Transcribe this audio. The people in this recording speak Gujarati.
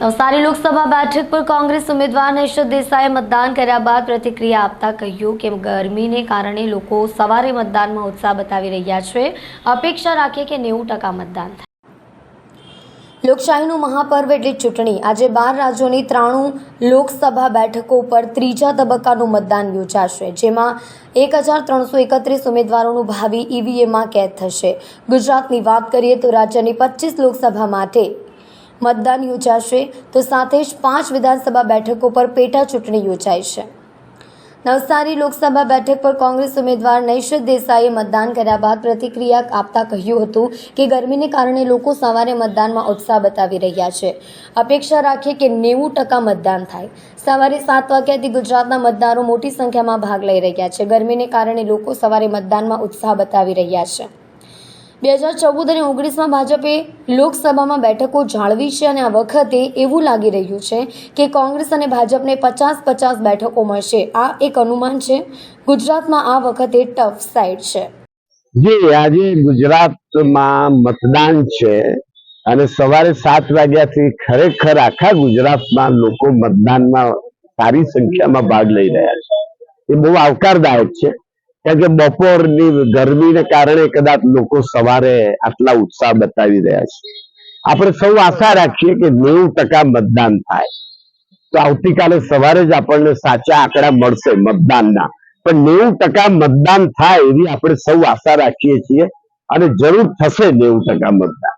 નવસારી લોકસભા બેઠક પર કોંગ્રેસ ઉમેદવાર નૈશદ દેસાઈએ મતદાન કર્યા બાદ પ્રતિક્રિયા આપતા કહ્યું કે ગરમીને કારણે લોકો સવારે મતદાનમાં ઉત્સાહ બતાવી રહ્યા છે। અપેક્ષા રાખીએ કે 90% મતદાન થાય। લોકશાહીનું મહાપર્વ એટલે ચૂંટણી। આજે 12 રાજ્યોની 93 લોકસભા બેઠકો પર ત્રીજા તબક્કાનું મતદાન યોજાશે, જેમાં 1331 ઉમેદવારોનું ભાવિ ઈવીએમમાં કેદ થશે। ગુજરાતની વાત કરીએ તો રાજ્યની 25 લોકસભા માટે મતદાન યોજાશે, તો સાથે જ 5 વિધાનસભા બેઠકો પર પેટા ચૂંટણી યોજાઈ છે। નવસારી લોકસભા બેઠક પર કોંગ્રેસ ઉમેદવાર નૈશદ દેસાઈએ મતદાન કર્યા બાદ પ્રતિક્રિયા આપતા કહ્યું હતું કે ગરમીને કારણે લોકો સવારે મતદાનમાં ઉત્સાહ બતાવી રહ્યા છે। અપેક્ષા રાખીએ કે 90% મતદાન થાય। સવારે 7 વાગ્યાથી ગુજરાતના મતદારો મોટી સંખ્યામાં ભાગ લઈ રહ્યા છે। ગરમીને કારણે લોકો સવારે મતદાનમાં ઉત્સાહ બતાવી રહ્યા છે। 2014 અને 19માં ભાજપે લોકસભામાં બેઠકો જાળવી છે અને આ વખતે એવું લાગી રહ્યું છે કે કોંગ્રેસ અને ભાજપને 50-50 બેઠકો મળશે। આ એક અનુમાન છે। ગુજરાતમાં આ વખતે ટફ સાઈડ છે। જી, આજે ગુજરાતમાં મતદાન છે અને સવારે 7 વાગ્યાથી ખરેખર આખા ગુજરાતમાં લોકો મતદાનમાં સારી સંખ્યામાં ભાગ લઈ રહ્યા છે। એ બહુ આવકારદાયક છે, કારણ કે બપોરની ગરમીને કારણે કદાચ લોકો સવારે આટલા ઉત્સાહ બતાવી રહ્યા છે। આપણે સૌ આશા રાખીએ કે 90% મતદાન થાય, તો આવતીકાલે સવારે જ આપણને સાચા આંકડા મળશે મતદાનના। પણ 90% મતદાન થાય એવી આપણે સૌ આશા રાખીએ છીએ અને જરૂર થશે 90% મતદાન।